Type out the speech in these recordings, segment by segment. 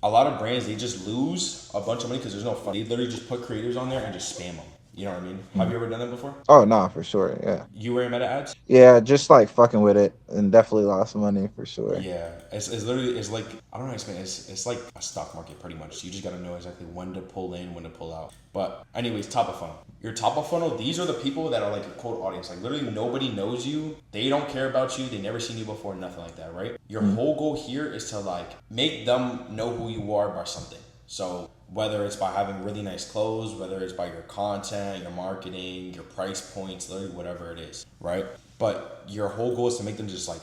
a lot of brands, they just lose a bunch of money because there's no fun. They literally just put creators on there and just spam them. You know what I mean? Have you ever done that before? Oh no, for sure. Yeah. You wearing Meta ads? Yeah, just like fucking with it and definitely lost money for sure. Yeah, it's literally it's like I don't know how to explain it. It's like a stock market pretty much. You just gotta know exactly when to pull in, when to pull out. But anyways, top of funnel. Your top of funnel, these are the people that are like your quote audience. Like literally nobody knows you. They don't care about you. They never seen you before. Nothing like that, right? Your whole goal here is to like make them know who you are by something. So whether it's by having really nice clothes, whether it's by your content, your marketing, your price points, literally whatever it is, right? But your whole goal is to make them just like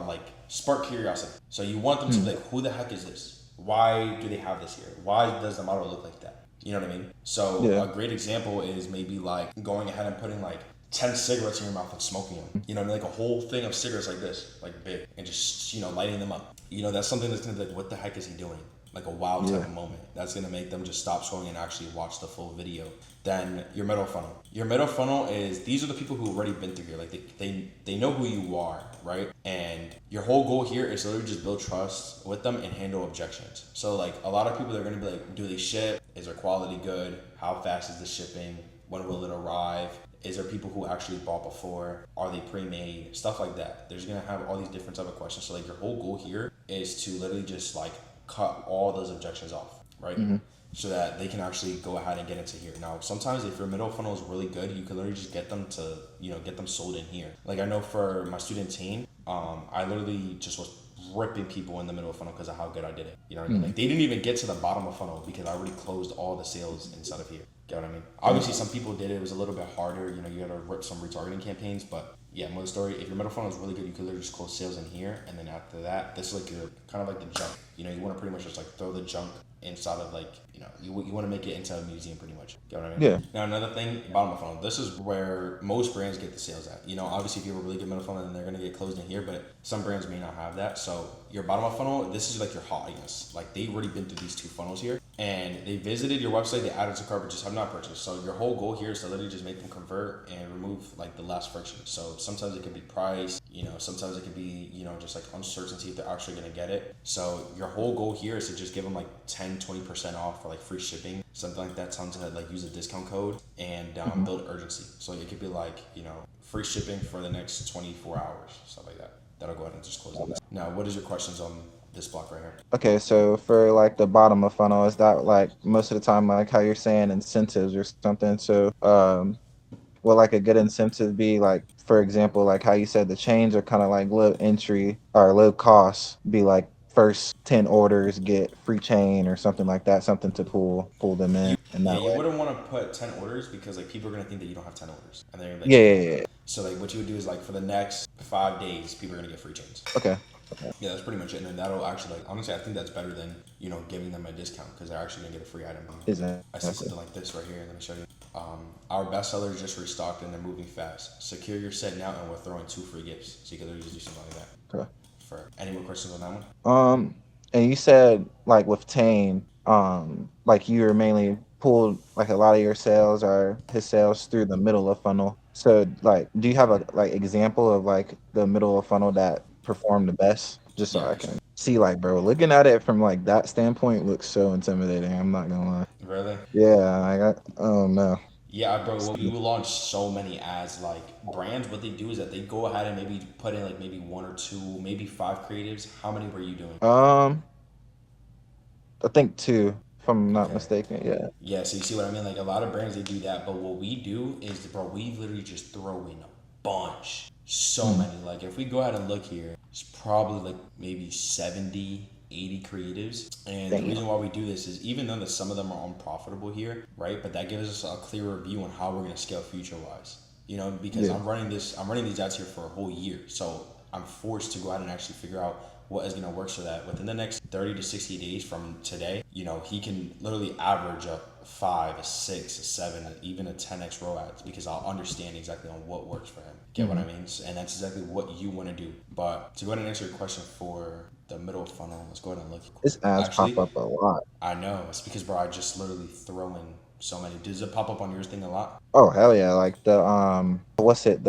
like spark curiosity. So you want them to be like, who the heck is this? Why do they have this here? Why does the model look like that? You know what I mean? So Yeah. a great example is maybe like going ahead and putting like 10 cigarettes in your mouth and smoking them. You know what I mean? Like a whole thing of cigarettes like this, like big, and just, lighting them up. That's something that's gonna be like, what the heck is he doing? Like a wow type Yeah. of moment. That's gonna make them just stop scrolling and actually watch the full video. Then your middle funnel. Your middle funnel is these are the people who've already been through here. Like they know who you are, right? And your whole goal here is to literally just build trust with them and handle objections. So like a lot of people, they're gonna be like, do they ship? Is their quality good? How fast is the shipping? When will it arrive? Is there people who actually bought before? Are they pre-made? Stuff like that. There's gonna have all these different type of questions. So like your whole goal here is to literally just like cut all those objections off, right? So that they can actually go ahead and get into here. Now, sometimes if your middle funnel is really good, you can literally just get them to, get them sold in here. Like I know for my student team, I literally just was ripping people in the middle of funnel because of how good I did it. You know what I mean? Like they didn't even get to the bottom of funnel because I already closed all the sales inside of here. Get what I mean? Obviously, some people did it. It was a little bit harder. You got to rip some retargeting campaigns. But yeah, more the story. If your middle funnel is really good, you could literally just close sales in here. And then after that, this is like your kind of like the junk. You want to pretty much just like throw the junk inside of like, you want to make it into a museum pretty much. Get what I mean? Yeah. Now, another thing, bottom of funnel. This is where most brands get the sales at. Obviously, if you have a really good middle funnel, then they're going to get closed in here. But some brands may not have that. So your bottom of funnel, this is like your hot audience. Like they've already been through these two funnels here. And they visited your website, they added to cart, but just have not purchased. So your whole goal here is to literally just make them convert and remove like the last friction. So sometimes it could be price, sometimes it could be, just like uncertainty if they're actually going to get it. So your whole goal here is to just give them like 10-20% off for like free shipping, something like that. Time to like use a discount code and build urgency. So it could be like, free shipping for the next 24 hours, stuff like that. That'll go ahead and just close it. Now, what is your questions on this block right here? Okay, so for like the bottom of funnel, is that like most of the time like how you're saying incentives or something? So will like a good incentive be like, for example, like how you said the chains are kind of like low entry or low cost, be like first 10 orders get free chain or something like that, something to pull them in Yeah, that you way. wouldn't want to put 10 orders because like people are gonna think that you don't have 10 orders, and they're gonna be Yeah, like, yeah, yeah. so like what you would do is like for the next 5 days, people are gonna get free chains. Okay. Yeah, that's pretty much it, and then that'll actually like honestly, I think that's better than giving them a discount because they're actually gonna get a free item. Is that I see something like this right here. Let me show you. Our bestsellers just restocked and they're moving fast. Secure your set now, and we're throwing 2 free gifts, so you can literally just do something like that. okay? For any more questions on that one? And you said like with Tane, like you were mainly pulled like a lot of your sales or his sales through the middle of funnel. So like, do you have a like example of like the middle of funnel that performed the best? Just so Yeah, I actually. can see, like, bro, looking at it from like that standpoint looks so intimidating. I'm not gonna lie. Really? Yeah, I don't know. Yeah, bro. Well, we will launch so many ads. Like brands, what they do is that they go ahead and maybe put in like maybe 1 or 2, maybe 5 creatives. How many were you doing? I think two, if I'm not Okay. mistaken. Yeah. Yeah, so you see what I mean? Like a lot of brands they do that, but what we do is, bro, we literally just throw in a bunch, so Mm. many. Like if we go ahead and look here, it's probably like maybe 70, 80 creatives. And the Damn. reason why we do this is even though that some of them are unprofitable here, right? But that gives us a clearer view on how we're gonna scale future wise. Because Yeah. I'm running these ads here for a whole year, so I'm forced to go out and actually figure out what is going to work so that within the next 30 to 60 days from today, he can literally average a 5, a 6, a 7, even a 10x ROAS because I'll understand exactly on what works for him. Get what I mean? And that's exactly what you want to do. But to go ahead and answer your question for the middle funnel, let's go ahead and look. This ads pop Actually, up a lot. I know. It's because, bro, I just literally throw in so many. Does it pop up on yours thing a lot? Oh hell yeah! Like the what's it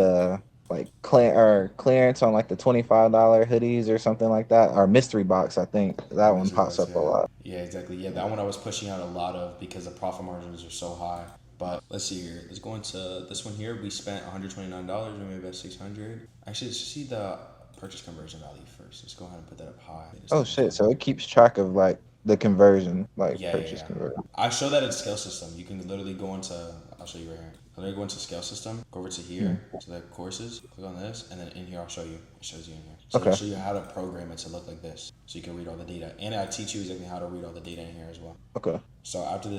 like clearance on like the $25 hoodies or something like that, or mystery box. I think that one Mystery pops box, up a yeah. lot. Yeah, exactly. Yeah, that one I was pushing out a lot of because the profit margins are so high. But let's see here. Let's go into this one here. We spent $129. We made about 600. Actually, let's just see the purchase conversion value first. Let's go ahead and put that up high. This Oh thing is shit! low. So it keeps track of like the conversion, like Yeah, yeah, purchase yeah. conversion. I show that in scale system. You can literally go into, I'll show you right here. Literally go into scale system, go over to here, to the courses, click on this, and then in here I'll show you. It shows you in here. So it'll Okay. show you how to program it to look like this. So you can read all the data. And I teach you exactly how to read all the data in here as well. Okay. So after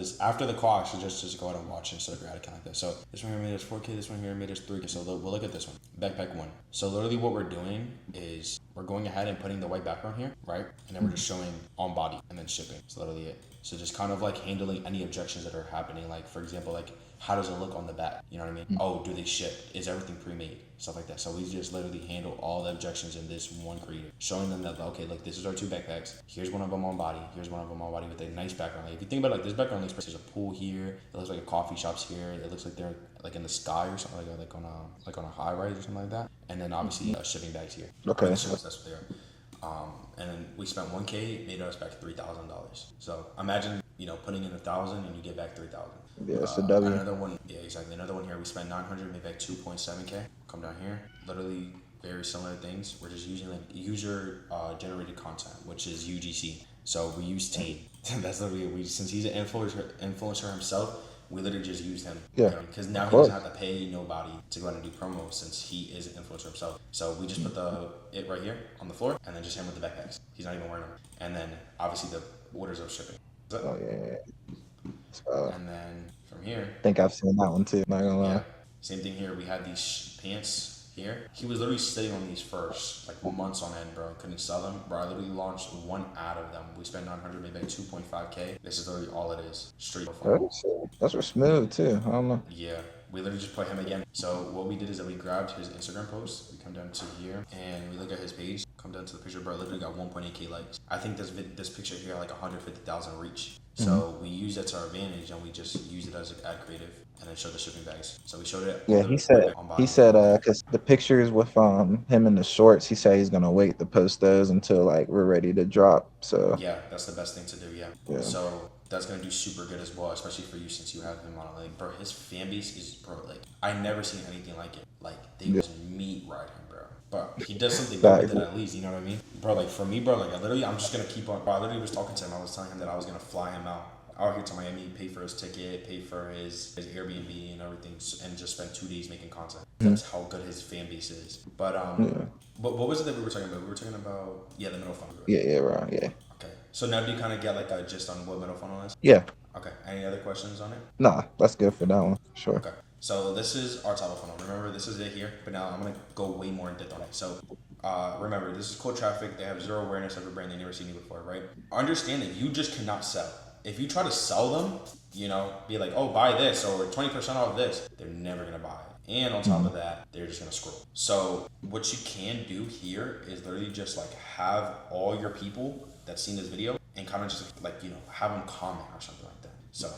the call, I should just go ahead and watch and set up your ad account like this. So this one here made us 4K, this one here made us 3K. So we'll look at this one, backpack one. So literally what we're doing is we're going ahead and putting the white background here, right? And then we're just showing on body and then shipping. That's literally it. So just kind of like handling any objections that are happening. Like for example, like how does it look on the back? You know what I mean? Oh, do they ship? Is everything pre-made? Stuff like that. So we just literally handle all the objections in this one creative, showing them that, okay, look, this is our two backpacks. Here's one of them on body. Here's one of them on body with a nice background. Like if you think about it, like this background looks, there's a pool here. It looks like a coffee shop's here. It looks like they're like in the sky or something, like on a high rise or something like that. And then obviously shipping bags here. Okay. That's what they are. And then we spent 1K, made us back $3,000. So imagine, putting in 1,000 and you get back 3,000. Yeah, it's a W. Another one, yeah, exactly. Another one here, we spent 900, made back 2.7K. Come down here, literally very similar things. We're just using like user generated content, which is UGC. So we use Teen. That's literally since he's an influencer himself. We literally just use him. Yeah. Because now he doesn't have to pay nobody to go out and do promos since he is an influencer himself. So we just put it right here on the floor and then just him with the backpacks. He's not even wearing them. And then obviously the orders of shipping. Oh yeah. So, And then from here, I think I've seen that one too. Not gonna lie. yeah, same thing here. We had these pants here. He was literally sitting on these first, like months on end, bro. Couldn't sell them, bro. I literally launched one ad of them. We spent 900, made back 2.5K. This is literally all it is. Straight funnel. Those were smooth too. I don't know. Yeah, we literally just put him again. So what we did is that we grabbed his Instagram post. We come down to here and we look at his page. Come down to the picture, bro. Literally got 1.8K likes. I think this picture here had like 150,000 reach. So we use that to our advantage and we just use it as an ad creative and then show the shipping bags. So we showed it. Yeah, he said because the pictures with him in the shorts, he said he's gonna wait to post those until like we're ready to drop. So yeah, that's the best thing to do. Yeah. So that's gonna do super good as well, especially for you since you have him on. Like, bro, his fan base is, bro, like I never seen anything like it. Like they was meat riding, bro. But he does something good with it at least. You know what I mean, bro? Like for me, bro, like I'm just gonna keep on. Bro, I literally was talking to him. I was telling him that I was gonna fly him out here to Miami, pay for his ticket, pay for his Airbnb and everything, and just spend 2 days making content. That's how good his fan base is. But but what was it that we were talking about? We were talking about the middle funnel. Yeah, right, yeah. Okay. So now do you kind of get like a gist on what middle funnel is? Yeah. Okay. Any other questions on it? Nah, that's good for that one. Sure. Okay. So this is our top of funnel. Remember, this is it here, but now I'm gonna go way more in depth on it. So remember, this is cold traffic. They have zero awareness of a brand they never seen you before, right? Understand that you just cannot sell. If you try to sell them, be like, oh, buy this or 20% off this, they're never gonna buy it. And on top of that, they're just gonna scroll. So what you can do here is literally just like have all your people that seen this video and kind of just like, have them comment or something like that. So,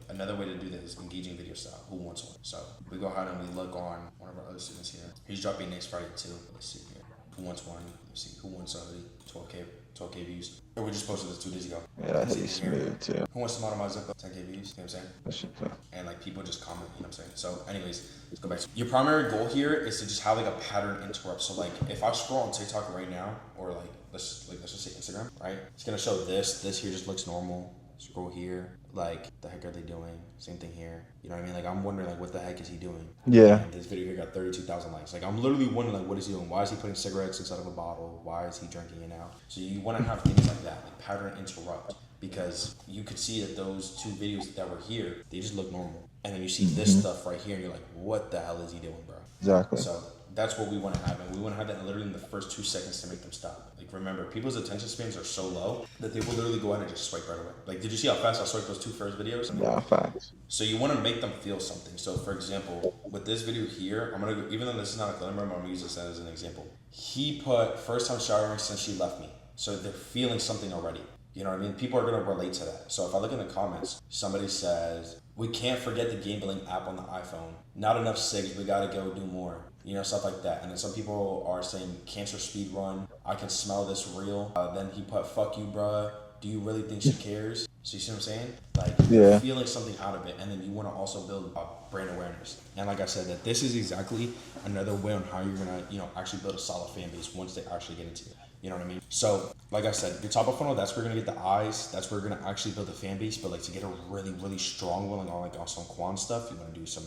another way to do this is engaging video style. Who wants one? So we go ahead and we look on one of our other students here. He's dropping next Friday too. Let's see here. Who wants one? Let's see. Who wants already 12K views? Or we just posted this 2 days ago. Yeah, that hoodie's smooth too. Who wants to model my zip up 10K views? You know what I'm saying? That shit tough. And like people just comment, you know what I'm saying? So anyways, let's go back. Your primary goal here is to just have like a pattern interrupt. So like if I scroll on TikTok right now, or like let's just say Instagram, right? It's gonna show this here just looks normal. Scroll here, like the heck are they doing? Same thing here. You know what I mean? Like I'm wondering like what the heck is he doing? Yeah. And this video here got 32,000 likes. Like I'm literally wondering like what is he doing? Why is he putting cigarettes inside of a bottle? Why is he drinking it now? So you want to have things like that, like pattern interrupt, because you could see that those two videos that were here, they just look normal, and then you see this stuff right here, and you're like, what the hell is he doing, bro? Exactly. So that's what we want to have, and we want to have that literally in the first 2 seconds to make them stop. Like remember, people's attention spans are so low that they will literally go ahead and just swipe right away. Like, did you see how fast I swiped those 2 first videos? Yeah, facts. So you want to make them feel something. So for example, with this video here, I'm gonna go, even though this is not a glimmer, I'm gonna use this as an example. He put first time showering since she left me, so they're feeling something already. You know what I mean? People are gonna relate to that. So if I look in the comments, somebody says, we can't forget the gambling app on the iPhone. Not enough cigs, we gotta go do more. You know, stuff like that. And then some people are saying cancer speed run. I can smell this real. Then he put fuck you, bruh. Do you really think she cares? So you see what I'm saying? Like you're Yeah. feeling something out of it, and then you want to also build brand awareness. And like I said, that this is exactly another way on how you're gonna, actually build a solid fan base once they actually get into it. You know what I mean? So, like I said, your top of funnel, that's where you're gonna get the eyes. That's where you're gonna actually build a fan base. But like to get a really, really strong one, like on some Quan stuff, you want to do some,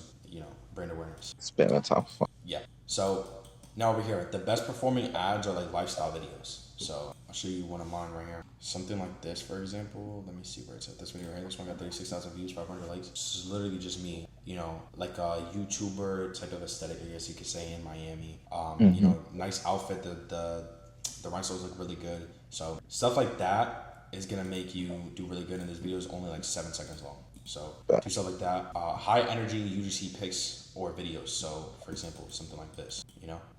brand awareness. Spend my top of funnel. Yeah. So now over here, the best performing ads are like lifestyle videos. So I'll show you one of mine right here. Something like this, for example. Let me see where it's at. This video right here. This one got 36,000 views, 500 likes. This is literally just me, like a YouTuber type of aesthetic, I guess you could say, in Miami. Nice outfit. The rhinestones look really good. So stuff like that is gonna make you do really good. And this video is only like 7 seconds long. So do stuff like that. High energy UGC pics or videos. So for example, something like this.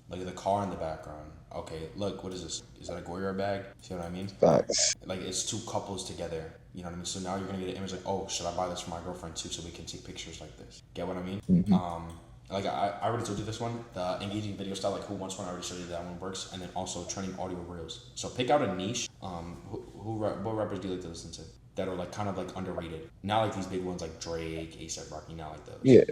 Look at the car in the background. Okay, look, what is this? Is that a Goyard bag? See what I mean? Facts. Like it's two couples together. You know what I mean? So now you're gonna get an image like, oh, should I buy this for my girlfriend too, so we can take pictures like this? Get what I mean? Like I already told you this one, the engaging video style, like who wants one? I already showed you that one works, and then also trending audio reels. So pick out a niche. What rappers do you like to listen to that are like kind of like underrated? Not like these big ones like Drake, A$AP Rocky, not like those. Yeah.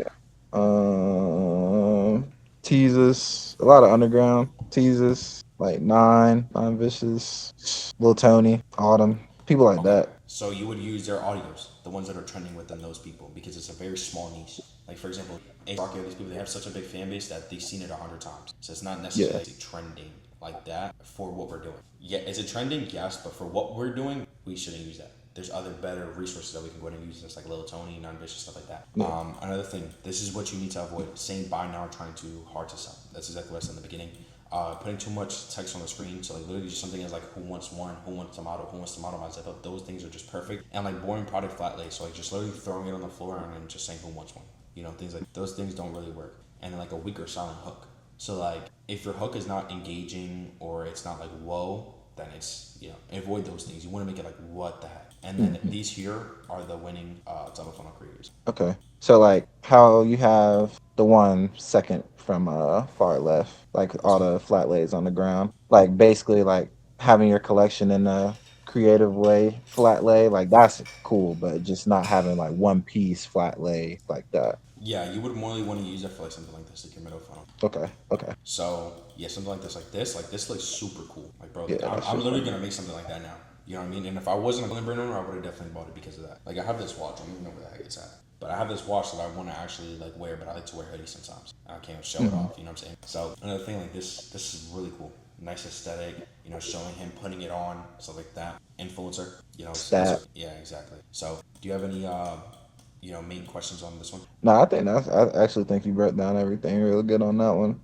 Teases, a lot of underground teases, like Nine Vicious, Lil Tony, Autumn, people like that. So you would use their audios, the ones that are trending within those people, because it's a very small niche. Like for example, A$AP Rocky, these people, they have such a big fan base that they've seen it 100 times. So it's not necessarily trending like that for what we're doing. Yeah, is it trending? Yes, but for what we're doing, we shouldn't use that. There's other better resources that we can go ahead and use, just like Lil Tony, Non-Vicious, stuff like that. Another thing, this is what you need to avoid: saying buy now or trying too hard to sell. That's exactly what I said in the beginning. Putting too much text on the screen, so like literally just something as like who wants one, who wants tomato, who wants tomato, myself. Those things are just perfect. And like boring product flat lay, so like just literally throwing it on the floor and then just saying who wants one. Things like those things don't really work. And then like a weaker silent hook. So like if your hook is not engaging or it's not like whoa, then it's avoid those things. You want to make it like what the heck. And then these here are the winning top of funnel creators. Okay. So like how you have the 1 second from far left, like all the flat lays on the ground, like basically like having your collection in a creative way flat lay, like that's cool, but just not having like one piece flat lay like that. Yeah, you would more want to use it for like something like this, like your middle funnel. Okay. So yeah, something like this looks super cool. Like bro, Yeah, I'm literally gonna make something like that now. You know what I mean? And if I wasn't a brand owner, I would have definitely bought it because of that. Like I have this watch, I don't even know where the heck it's at. But I have this watch that I want to actually like wear, but I like to wear hoodies sometimes. I can't show it off, you know what I'm saying? So another thing like this is really cool. Nice aesthetic, showing him putting it on, stuff like that. Influencer, yeah, exactly. So do you have any main questions on this one? No, I actually think you broke down everything real good on that one.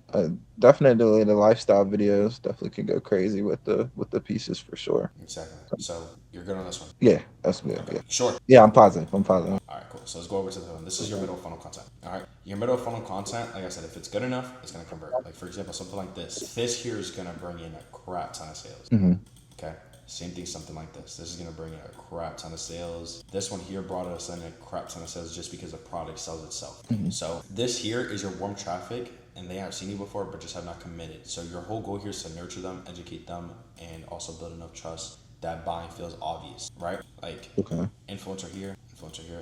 Definitely the lifestyle videos definitely can go crazy with the pieces for sure. Exactly. So you're good on this one? Yeah, that's good. Okay. Yeah. Sure. Yeah, I'm positive. All right, cool. So let's go over to the one. This is your middle funnel content. All right. Your middle funnel content, like I said, if it's good enough, it's gonna convert. Like for example, something like this. This here is gonna bring in a crap ton of sales. Okay. Same thing, something like this. This is gonna bring in a crap ton of sales. This one here brought us in a crap ton of sales just because the product sells itself. So this here is your warm traffic, and they have seen you before but just have not committed. So your whole goal here is to nurture them, educate them, and also build enough trust that buying feels obvious, right? Like influencer here,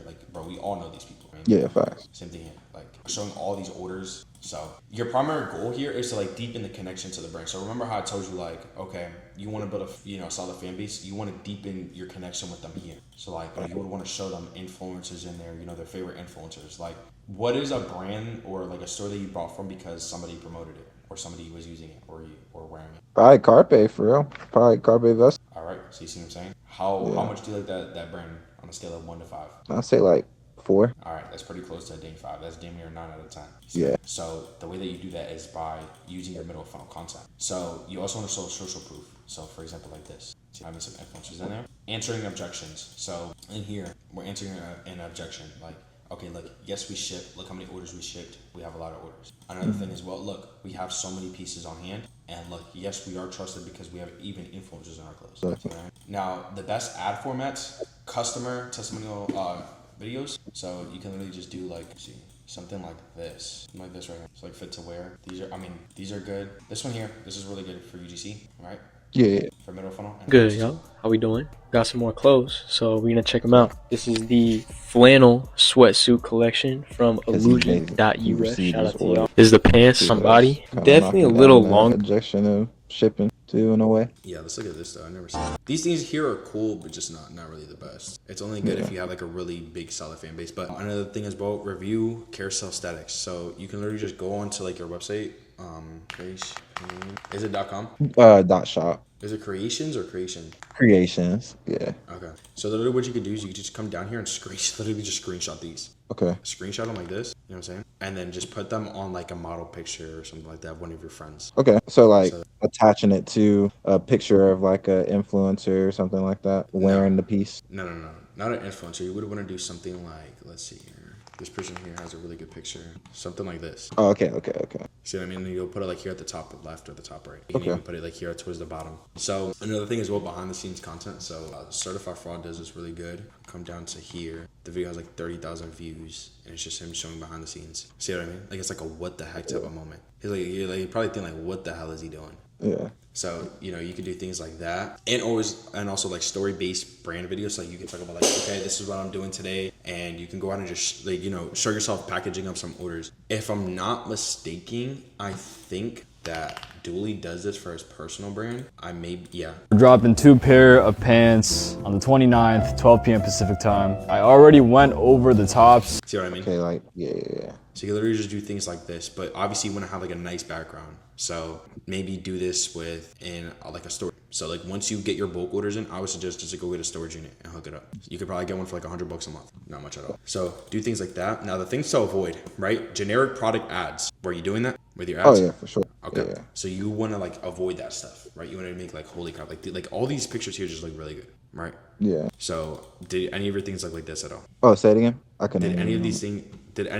like bro, we all know these people, right? Yeah, facts. Same thing here, like showing all these orders. So your primary goal here is to like deepen the connection to the brand. So remember how I told you, like, okay, you want to build a solid fan base, you want to deepen your connection with them here. So like you would want to show them influencers in there, their favorite influencers. Like what is a brand or like a store that you bought from because somebody promoted it or somebody was using it or wearing it? Probably Carpe for real. Probably Carpe vest. All right, so you see what I'm saying? How much do you like that brand on a scale of 1 to 5? I'll say like 4. All right, that's pretty close to a dang 5. That's damn near 9 out of 10. Yeah. So the way that you do that is by using your middle funnel content. So you also want to show social proof. So for example, like this. So having some influencers in there. Answering objections. So in here, we're answering an objection. Like, okay, look, yes, we shipped. Look how many orders we shipped. We have a lot of orders. Another thing is, well, look, we have so many pieces on hand. And look, yes, we are trusted because we have even influencers in our clothes. Now, the best ad formats, customer testimonial videos. So you can literally just do like, something like this. Something like this right here. It's like fit to wear. These are good. This one here, this is really good for UGC, right? Yeah. For middle funnel. Good, yo. How we doing? Got some more clothes, so we're gonna check them out. This is the flannel sweatsuit collection from illusion.us. Shout out to y'all. This is the pants, somebody. Definitely a little long. Injection of shipping too, in a way. Yeah, let's look at this though. I never seen it. These things here are cool, but just not really the best. It's only good if you have like a really big solid fan base. But another thing is about review carousel statics. So you can literally just go onto like your website. Is it .com? .shop. Is it creations or creation? Creations. Yeah. Okay. So literally what you could do is you could just come down here and literally just screenshot these. Okay. Screenshot them like this, you know what I'm saying? And then just put them on like a model picture or something like that of one of your friends. Okay. So like attaching it to a picture of like a influencer or something like that, wearing the piece. No. Not an influencer. You would want to do something like, let's see here. This person here has a really good picture. Something like this. Oh, okay. See what I mean? You'll put it like here at the top left or the top right. You can even put it like here towards the bottom. So another thing is behind the scenes content. So Certified Fraud does this really good. Come down to here. The video has like 30,000 views and it's just him showing behind the scenes. See what I mean? Like it's like a what the heck type of moment. You probably think like, what the hell is he doing? Yeah. So, you can do things like that and also like story-based brand videos. So you can talk about like, okay, this is what I'm doing today. And you can go out and just like, show yourself packaging up some orders. If I'm not mistaken, I think that Dooley does this for his personal brand. We're dropping 2 pair of pants on the 29th, 12 p.m. Pacific time. I already went over the tops. See what I mean? Okay, like, yeah. So you can literally just do things like this, but obviously you want to have like a nice background. So maybe do this in like a store. So like once you get your bulk orders in, I would suggest just to go get a storage unit and hook it up. You could probably get one for like $100 a month. Not much at all. So do things like that. Now the things to avoid, right? Generic product ads. Were you doing that with your ads? Oh yeah, for sure. Okay. Yeah. So you want to like avoid that stuff, right? You want to make like, holy crap, like all these pictures here just look really good, right? Yeah. So did any of your things look like this at all? Oh, say it again. I couldn't. Did any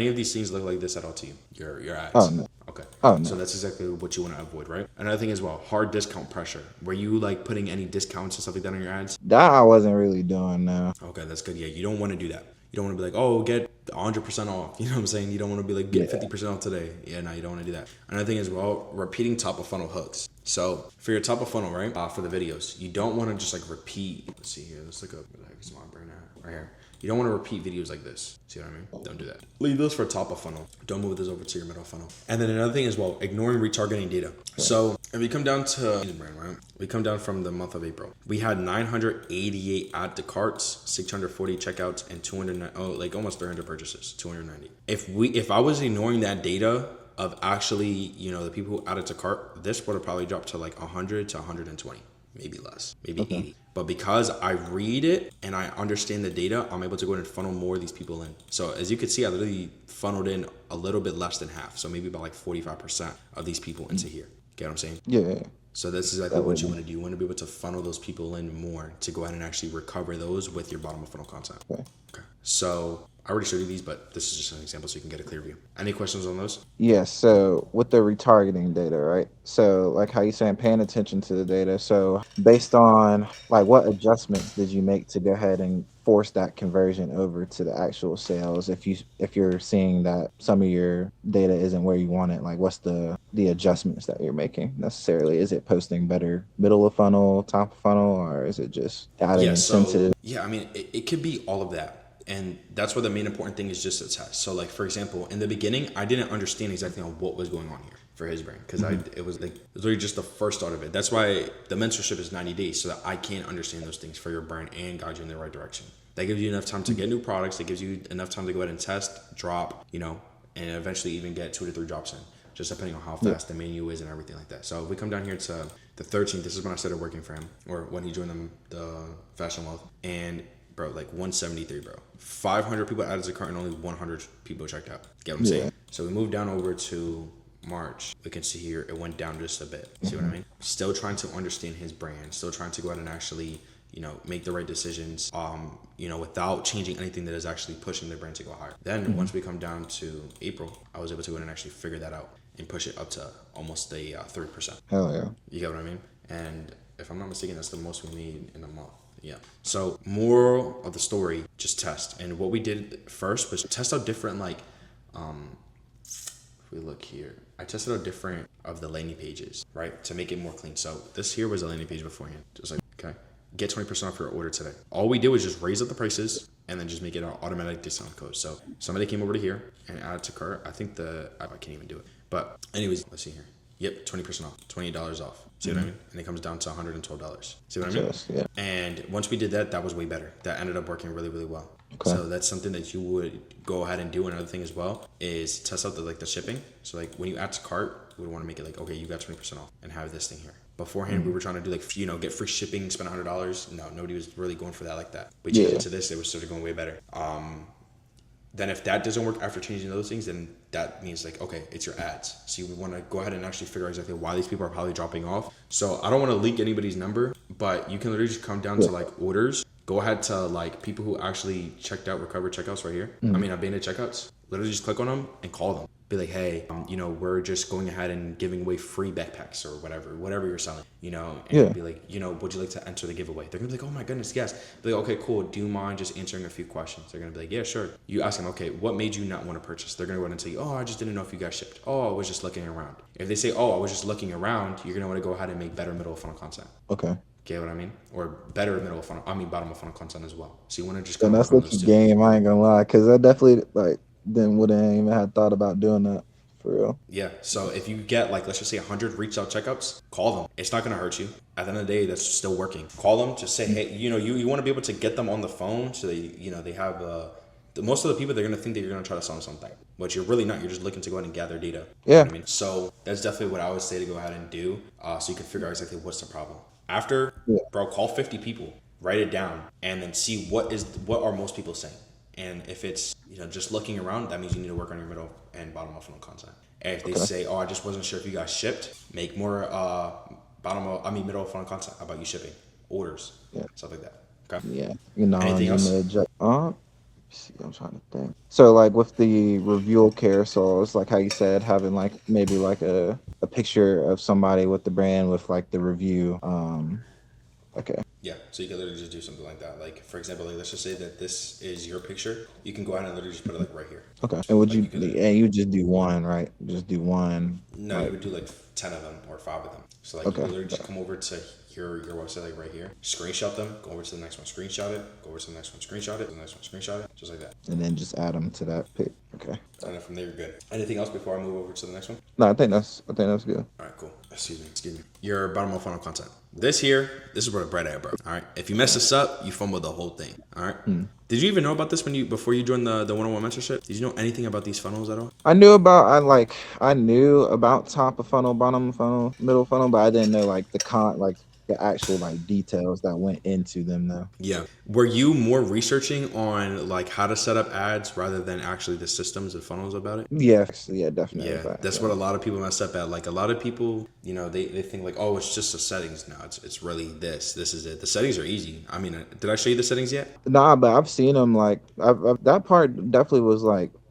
of these things look like this at all to you? Your ads? Oh no. Okay. Oh no. So that's exactly what you want to avoid, right? Another thing as well, hard discount pressure. Were you like putting any discounts and stuff like that on your ads? That I wasn't really doing now. Okay, that's good. Yeah, you don't want to do that. You don't want to be like, oh, get 100% off. You know what I'm saying? You don't want to be like, get 50% off today. Yeah, no, you don't want to do that. Another thing as well, repeating top of funnel hooks. So for your top of funnel, right, for the videos, you don't want to just like repeat. Let's see here. Let's look up where the heck is my brain at? Right here. You don't want to repeat videos like this. See what I mean? Don't do that. Leave those for top of funnel. Don't move those over to your middle funnel. And then another thing as well, ignoring retargeting data. So if we come down to brand, right? We come down from the month of April. We had 988 add to carts, 640 checkouts, and like almost 300 purchases, 290. If I was ignoring that data of actually, the people who added to cart, this would have probably dropped to like 100 to 120. Maybe less, maybe 80. But because I read it and I understand the data, I'm able to go ahead and funnel more of these people in. So as you can see, I literally funneled in a little bit less than half. So maybe about like 45% of these people into here. Get what I'm saying? Yeah. So this is exactly what you want to do. You want to be able to funnel those people in more to go ahead and actually recover those with your bottom of funnel content. Okay. So I already showed you these, but this is just an example so you can get a clear view. Any questions on those? Yeah, so with the retargeting data, right? So like how you saying paying attention to the data. So based on like what adjustments did you make to go ahead and force that conversion over to the actual sales if you're seeing that some of your data isn't where you want it? Like what's the adjustments that you're making necessarily? Is it posting better middle of funnel, top of funnel, or is it just adding incentive? I mean, it could be all of that. And that's where the main important thing is just to test. So like, for example, in the beginning, I didn't understand exactly what was going on here for his brand because it was literally just the first start of it. That's why the mentorship is 90 days so that I can understand those things for your brand and guide you in the right direction. That gives you enough time to get new products. That gives you enough time to go ahead and test, drop, and eventually even get 2 to 3 drops in, just depending on how fast the menu is and everything like that. So if we come down here to the 13th, this is when I started working for him or when he joined the Fashion Wealth. And bro, like 173, bro. 500 people added to the cart and only 100 people checked out. Get what I'm saying? So we moved down over to March. We can see here it went down just a bit. See what I mean? Still trying to understand his brand. Still trying to go out and actually, make the right decisions, without changing anything that is actually pushing the brand to go higher. Then once we come down to April, I was able to go in and actually figure that out and push it up to almost a 3%. Hell yeah. You get what I mean? And if I'm not mistaken, that's the most we made in a month. Yeah. So moral of the story, just test. And what we did first was test out different If we look here, I tested out different of the landing pages, right, to make it more clean. So this here was a landing page beforehand, just like, okay, get 20% off your order today. All we did was just raise up the prices and then just make it an automatic discount code. So somebody came over to here and added to cart. I think I can't even do it. But anyways, let's see here. Yep, 20% off, $28 off. See what I mean? And it comes down to $112. See what I mean? Yes, yeah. And once we did that, that was way better. That ended up working really, really well. Okay. So that's something that you would go ahead and do. Another thing as well is test out the shipping. So like when you add to cart, we would want to make it like, okay, you got 20% off and have this thing here. Beforehand, we were trying to do like, get free shipping, spend $100. No, nobody was really going for that like that. But changing it to this, it was sort of going way better. Then if that doesn't work after changing those things, then that means like, okay, it's your ads. So you would want to go ahead and actually figure out exactly why these people are probably dropping off. So I don't want to leak anybody's number, but you can literally just come down to like orders. Go ahead to like people who actually checked out recovered checkouts right here. Abandoned checkouts. Literally just click on them and call them. Be like, hey, we're just going ahead and giving away free backpacks or whatever you're selling, and be like, would you like to enter the giveaway? They're gonna be like, oh my goodness, yes. Be like, okay, cool. Do you mind just answering a few questions? They're gonna be like, yeah, sure. You ask them, okay, what made you not want to purchase? They're gonna go ahead and tell you, oh, I just didn't know if you guys shipped. Oh, I was just looking around. If they say, oh, I was just looking around, you're gonna want to go ahead and make better middle of funnel content. Okay. Get what I mean? Or better bottom of funnel content as well. So you want to just And that's what you game. I ain't gonna lie, because I definitely wouldn't even have thought about doing that. For real. Yeah. So if you get let's just say 100 reach out checkouts, call them. It's not going to hurt you. At the end of the day, that's still working. Call them. Just say, hey, you want to be able to get them on the phone so they have most of the people, they're going to think that you're going to try to sell them something, but you're really not. You're just looking to go ahead and gather data. Yeah. You know what I mean? So that's definitely what I would say to go ahead and do. So you can figure out exactly what's the problem. After, bro, call 50 people, write it down, and then see what are most people saying. And if it's, just looking around, that means you need to work on your middle and bottom of funnel content. And if they say, oh, I just wasn't sure if you guys shipped, make more middle of funnel content about you shipping, orders, stuff like that. Okay. Yeah. Anything else? See, I'm trying to think. So with the review carousels, how you said, having maybe a picture of somebody with the brand with the review. Okay. Yeah, so you can literally just do something like that. For example, let's just say that this is your picture. You can go ahead and literally just put it right here. Okay. And would you just do one, right? Just do one. No, you would do 10 of them or 5 of them. So you literally just come over to your website right here, screenshot them, go over to the next one, screenshot it, go over to the next one, screenshot it, the next one, screenshot it, just like that. And then just add them to that pic. Okay. And then from there you're good. Anything else before I move over to the next one? No, I think that's good. All right, cool. Excuse me. Your bottom of funnel content. This is where the bread at, bro. All right. If you mess this up, you fumble the whole thing. All right. Did you even know about this before you joined the one-on-one mentorship? Did you know anything about these funnels at all? I knew about top of funnel, bottom of funnel, middle of funnel, but I didn't know the actual details that went into them though. Yeah. Were you more researching on how to set up ads rather than actually the systems and funnels about it? Yeah, definitely. Yeah, that's what a lot of people mess up at. A lot of people, they think oh, it's just the settings. No, it's really this. This is it. The settings are easy. I mean, did I show you the settings yet? Nah, but I've seen them. That part definitely was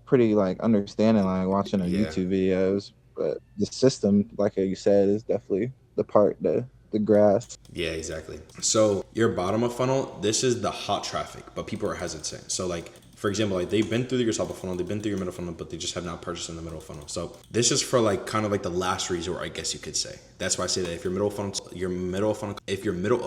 pretty understanding watching the YouTube videos. But the system, like you said, is definitely the part that the grass. Yeah, exactly. So your bottom of funnel, this is the hot traffic, but people are hesitant. So for example, they've been through your top of funnel, they've been through your middle funnel, but they just have not purchased in the middle funnel. So this is for kind of the last resort, I guess you could say. That's why I say that if your middle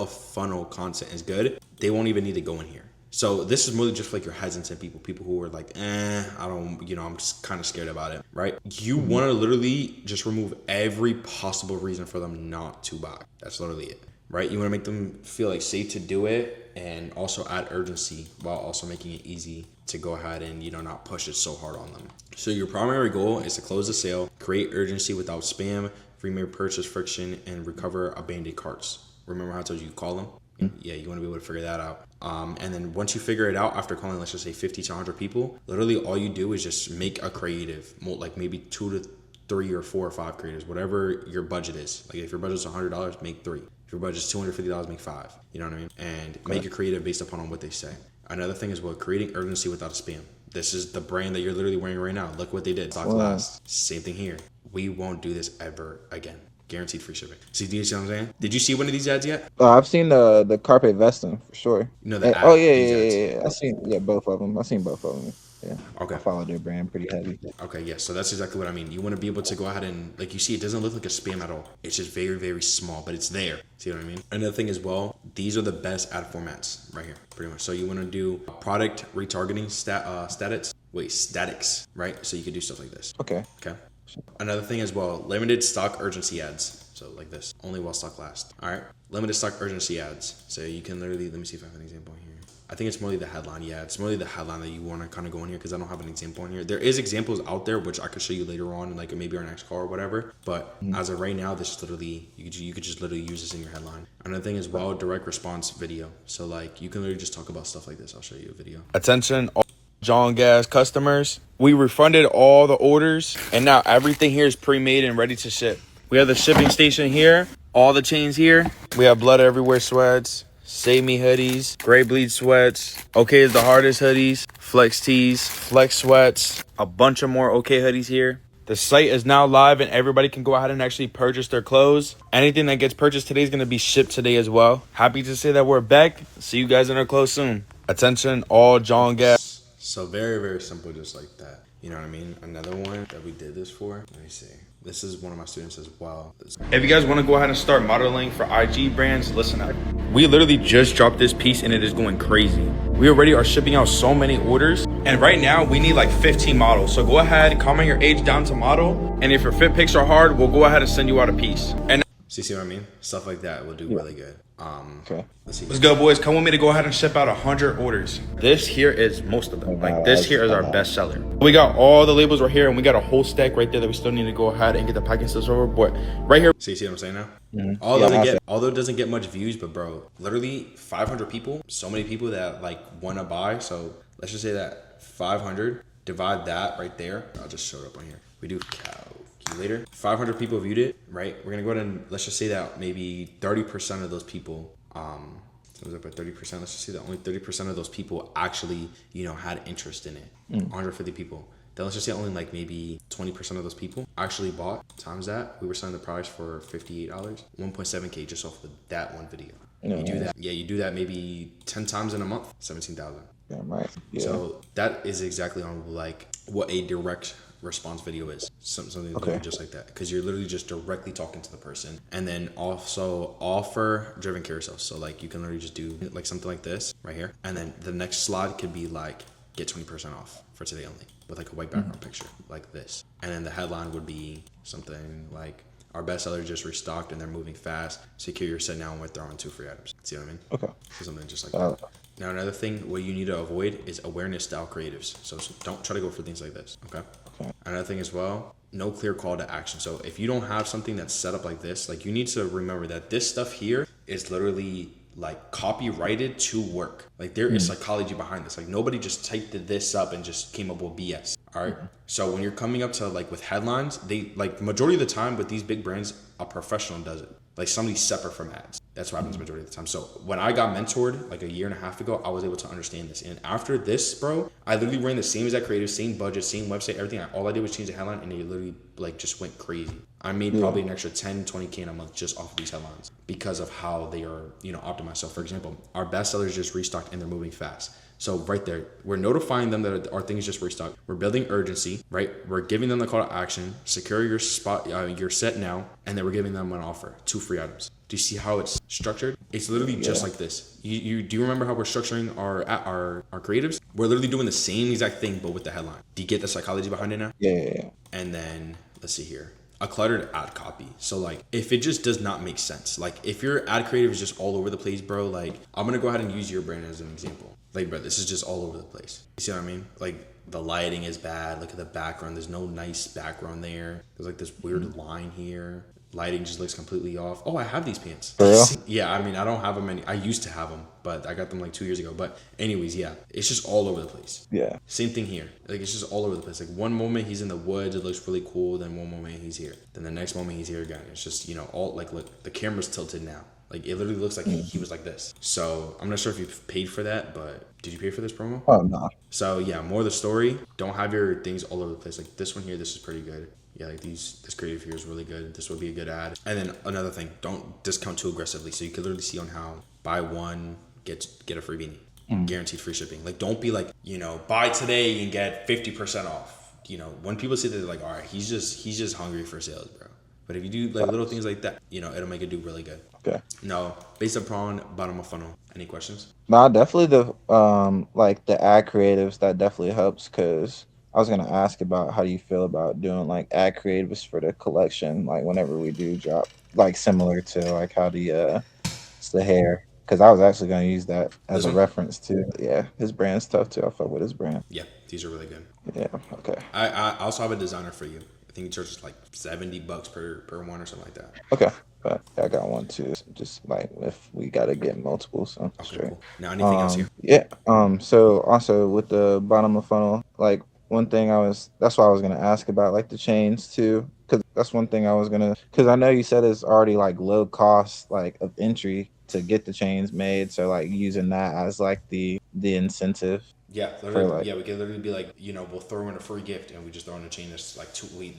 of funnel content is good, they won't even need to go in here. So this is really just your hesitant people who are I don't, I'm just kind of scared about it, right? You want to literally just remove every possible reason for them not to buy. That's literally it, right? You want to make them feel safe to do it and also add urgency while also making it easy to go ahead and, not push it so hard on them. So your primary goal is to close the sale, create urgency without spam, remove purchase friction, and recover abandoned carts. Remember how I told you call them? Yeah, you want to be able to figure that out. And then once you figure it out, after calling, let's just say 50 to 100 people, literally all you do is just make a creative, maybe 2 to 3 or 4 or 5 creatives, whatever your budget is. If your budget's $100, make 3. If your budget's $250, make 5. You know what I mean? And make it creative based upon what they say. Another thing is creating urgency without a spam. This is the brand that you're literally wearing right now. Look what they did. Stock last. Same thing here. We won't do this ever again. Guaranteed free shipping. See, do you see what I'm saying? Did you see one of these ads yet? Oh, I've seen the carpet vesting for sure. You know the ad, Oh yeah, these yeah, ads. yeah, yeah. I seen both of them. I seen both of them. Yeah. Okay. I follow their brand pretty heavy. Okay, yeah, so that's exactly what I mean. You want to be able to go ahead and, like, you see, it doesn't look like a spam at all. It's just very, very small, but it's there. See what I mean? Another thing as well, these are the best ad formats right here, pretty much. So you want to do product retargeting statics, right? So you could do stuff like this. Okay. Okay. Another thing as well, limited stock urgency ads. So like this, only while stock lasts. All right. Limited stock urgency ads. So you can literally, let me see if I have an example here. I think it's mostly the headline. Yeah, it's mostly the headline that you want to kind of go in here because I don't have an example in here. There is examples out there which I could show you later on, like maybe our next call or whatever. But as of right now, this is literally you could just literally use this in your headline. Another thing as well, direct response video. So like you can literally just talk about stuff like this. I'll show you a video. Attention, all John Gas customers. We refunded all the orders, and now everything here is pre-made and ready to ship. We have the shipping station here, all the chains here. We have Blood Everywhere sweats, Save Me hoodies, Gray Bleed sweats, OK is the Hardest hoodies, Flex tees, Flex sweats, a bunch of more OK hoodies here. The site is now live and everybody can go ahead and actually purchase their clothes. Anything that gets purchased today is going to be shipped today as well. Happy to say that we're back. See you guys in our clothes soon. Attention, all John Gas. So very, very simple, just like that. You know what I mean? Another one that we did this for, let me see. This is one of my students as well. If you guys want to go ahead and start modeling for IG brands, listen up. We literally just dropped this piece and it is going crazy. We already are shipping out so many orders. And right now we need like 15 models. So go ahead and comment your age down to model. And if your fit pics are hard, we'll go ahead and send you out a piece. And see what I mean? Stuff like that will do really good. Okay. Let's go, boys. Come with me to go ahead and ship out 100 orders. This here is most of them. Like this here is our best seller. We got all the labels right here, and we got a whole stack right there that we still need to go ahead and get the packing stuff over. But right here, see what I'm saying now? Mm-hmm. Although it doesn't get much views, but bro, literally 500 people, so many people that like want to buy. So let's just say that 500 divide that right there. I'll just show it up on here. We do calculator. 500 people viewed it, right? We're gonna go ahead and let's just say that maybe 30% of those people, so up at 30%. Let's just say that only 30% of those people actually, had interest in it. 150 people. Then let's just say only like maybe 20% of those people actually bought. Times that, we were selling the price for $58, 1.7K just off of that one video. You do that. Yeah, you do that maybe 10 times in a month, 17,000. Yeah, right. Yeah. So that is exactly on like what a direct response video is. Something just like that, because you're literally just directly talking to the person. And then also offer driven carousels. So like you can literally just do like something like this right here, and then the next slide could be like get 20% off for today only with like a white background picture like this. And then the headline would be something like our bestseller just restocked and they're moving fast. Secure your set now and we're throwing 2 free items. See what I mean? Okay. So something just like that. Now another thing what you need to avoid is awareness style creatives. So don't try to go for things like this. Okay. Another thing as well, no clear call to action. So if you don't have something that's set up like this, like you need to remember that this stuff here is literally like copyrighted to work. Like there is psychology behind this. Like nobody just typed this up and just came up with BS. All right. So when you're coming up to like with headlines, they like majority of the time with these big brands, a professional does it. Like somebody separate from ads. That's what happens majority of the time. So when I got mentored like a year and a half ago, I was able to understand this. And after this, bro, I literally ran the same exact creative, same budget, same website, everything. All I did was change the headline and it literally like just went crazy. I made probably an extra 10, 20K in a month just off of these headlines because of how they are, optimized. So for example, our bestsellers just restocked and they're moving fast. So right there, we're notifying them that our thing is just restocked. We're building urgency, right? We're giving them the call to action, secure your spot, your set now, and then we're giving them an offer, 2 free items. Do you see how it's structured? It's literally just like this. You do you remember how we're structuring our creatives? We're literally doing the same exact thing, but with the headline. Do you get the psychology behind it now? Yeah. And then let's see here. A cluttered ad copy. So like if it just does not make sense, like if your ad creative is just all over the place, bro, like I'm gonna go ahead and use your brand as an example. Like, bro, this is just all over the place. You see what I mean? Like the lighting is bad. Look at the background. There's no nice background there. There's like this weird line here. Lighting just looks completely off. Oh, I have these pants. For real? Yeah, I mean, I don't have them I used to have them, but I got them like 2 years ago. But anyways, yeah, it's just all over the place. Yeah. Same thing here. Like it's just all over the place. Like one moment he's in the woods, it looks really cool. Then one moment he's here. Then the next moment he's here again. It's just, all like, look, the camera's tilted now. Like it literally looks like he was like this. So I'm not sure if you paid for that, but did you pay for this promo? Oh, no. So yeah, more of the story. Don't have your things all over the place. Like this one here, this is pretty good. yeah, like this creative here is really good. This would be a good ad. And then another thing, don't discount too aggressively. So you can literally see on how buy one get a free beanie, guaranteed free shipping. Like don't be like, you know, buy today and get 50% off. You know, when people say that, they're like, all right, he's just hungry for sales, bro. But if you do like little things like that, you know, it'll make it do really good. Okay. Now, based upon bottom of funnel, any questions? No, definitely the like the ad creatives, that definitely helps, because I was gonna ask about how do you feel about doing like ad creatives for the collection, like whenever we do drop, like similar to like how it's the hair, because I was actually gonna use that as This a one? reference too. Yeah, his brand's tough too. I fuck with his brand. Yeah, these are really good. Yeah. Okay. I also have a designer for you. I think he charges like $70 per one or something like that. Okay. But I got one too. Just like if we gotta get multiple, so Okay, straight. cool. Now, anything else here? Yeah. So also with the bottom of funnel, like one thing that's why I was gonna ask about like the chains too, because that's one thing because I know you said it's already like low cost like of entry to get the chains made, so like using that as like the incentive. Yeah, For, literally, like- yeah, we could literally be like, you know, we'll throw in a free gift and we just throw in a chain that's like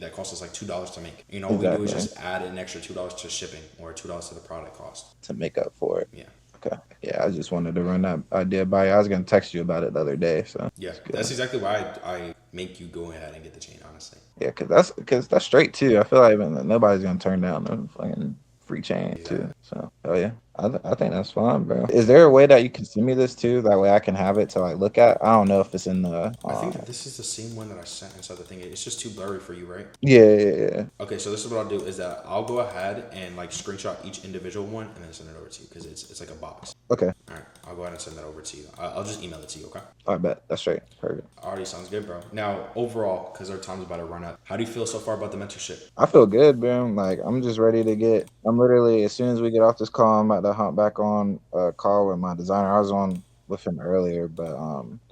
that costs us like $2 to make. You know, what we do is Exactly. just add an extra $2 to shipping or $2 to the product cost. To make up for it. Yeah. Okay. Yeah, I just wanted to run that idea by you. I was gonna text you about it the other day, so Yeah, that's exactly why I make you go ahead and get the chain, honestly. yeah, because that's straight too. I feel like nobody's gonna turn down the fucking free chain too. So yeah, I think that's fine, bro. Is there a way that you can send me this too? That way I can have it to like look at. I don't know if it's in the. I think that this is the same one that I sent inside the thing. It's just too blurry for you, right? Yeah. Okay, so this is what I'll do is that I'll go ahead and like screenshot each individual one and then send it over to you because it's like a box. Okay. All right, I'll go ahead and send that over to you. I'll just email it to you, okay? I bet that's straight. Perfect. Already sounds good, bro. Now, overall, because our time's about to run up, how do you feel so far about the mentorship? I feel good, bro. Like I'm just ready to get. I'm literally as soon as we get off this call, I'm about to hop back on a call with my designer. I was on with him earlier, but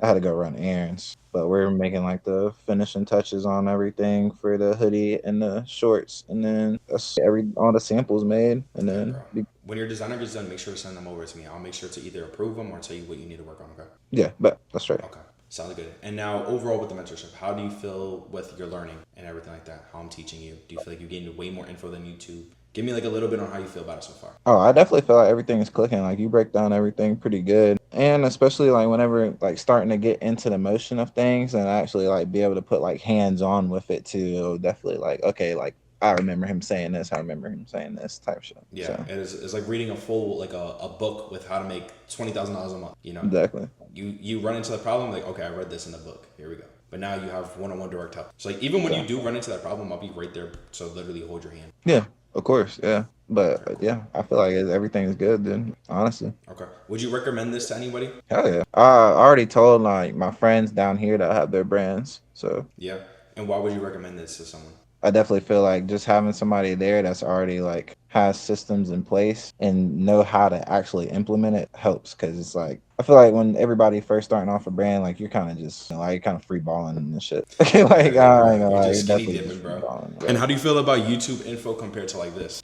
I had to go run errands. But we're making like the finishing touches on everything for the hoodie and the shorts, and then that's all the samples made, and then When your designer gets done, make sure to send them over to me. I'll make sure to either approve them or tell you what you need to work on, okay? yeah, but that's right. Okay, sounds good. And now, overall with the mentorship, how do you feel with your learning and everything like that? How I'm teaching you? Do you feel like you gained way more info than YouTube? Give me like a little bit on how you feel about it so far. Oh, I definitely feel like everything is clicking. Like you break down everything pretty good. And especially like whenever like starting to get into the motion of things and actually like be able to put like hands on with it too, it'll definitely like, okay, like I remember him saying this, I remember him saying this type shit. Yeah, So, it's like reading a full like a book with how to make $20,000 a month. You know, exactly. you run into the problem like, okay, I read this in the book. Here we go. But now you have one-on-one direct help. So like even when you do run into that problem, I'll be right there. So literally hold your hand. Yeah, of course. Yeah. But yeah, I feel like everything is good then, honestly. Okay. Would you recommend this to anybody? Hell yeah. I already told like my friends down here that have their brands. So Yeah. And why would you recommend this to someone? I definitely feel like just having somebody there that's already like has systems in place and know how to actually implement it helps, because it's like I feel like when everybody first starting off a brand, like you're kind of just like you're kind of free balling and shit. Like I ain't gonna lie, You're just you're skinny definitely dipping, just bro. free balling. And how do you feel about YouTube info compared to like this?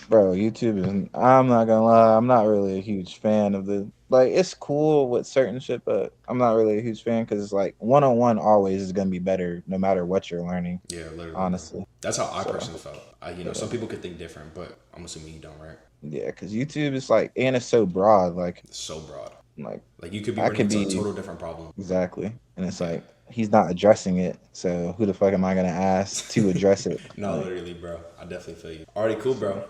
Bro, YouTube is. I'm not gonna lie, I'm not really a huge fan of the. Like it's cool with certain shit, but I'm not really a huge fan because it's like one-on-one always is gonna be better no matter what you're learning. Yeah, literally. Honestly. That's how I personally felt. Some people could think different, but I'm assuming you don't, right? Yeah, because YouTube is like, and it's so broad, like It's so broad. like you could be I running could into a be- total different problem. exactly, and it's like he's not addressing it, so who the fuck am I gonna ask to address it? No, Like, literally, bro. I definitely feel you. Alrighty, cool, bro.